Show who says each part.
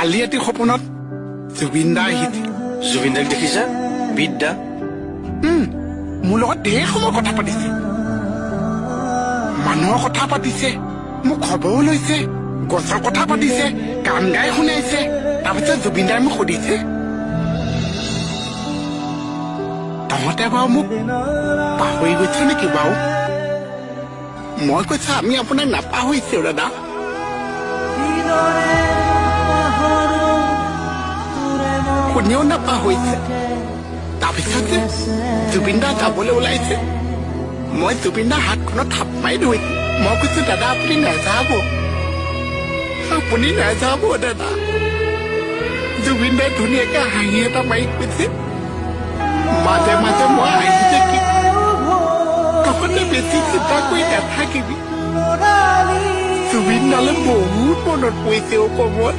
Speaker 1: কালি ৰাতি সপোনত জুবিন দা আহিছিল।
Speaker 2: জুবিন দাক দেখিছা? বিদ্যা
Speaker 1: মোৰ লগত ঢেৰ সময় কথা পাতিছে, মানুহৰ কথা পাতিছে, মোক খবৰো লৈছে, গছৰ কথা পাতিছে, গান গাই শুনাইছে। তাৰপিছত জুবিন দাই মোক সুধিছে, তহঁতে বাৰু মোক পাহৰি গৈছ নেকি বাৰু? মই কৈছো আমি আপোনাক নাপাহৰিছো দাদা। কোনেও নাপাহৰিছে। তাৰপিছত যে জুবিন দা যাবলৈ ওলাইছে, মই জুবিন দাৰ হাতখনত থাপ মাৰি ধৰিছো। মই কৈছো দাদা আপুনি নাযাব, আপুনি নাযাব দাদা। জুবিন দাই ধুনীয়াকে হাঁহি এটা মাৰি কৈছে, মাজে মাজে মই আহি থাকিম, তহঁতে বেছি চিন্তা কৰি নাথাকিবি। জুবিন দালে বহুত মনত পৰিছে অ কমত।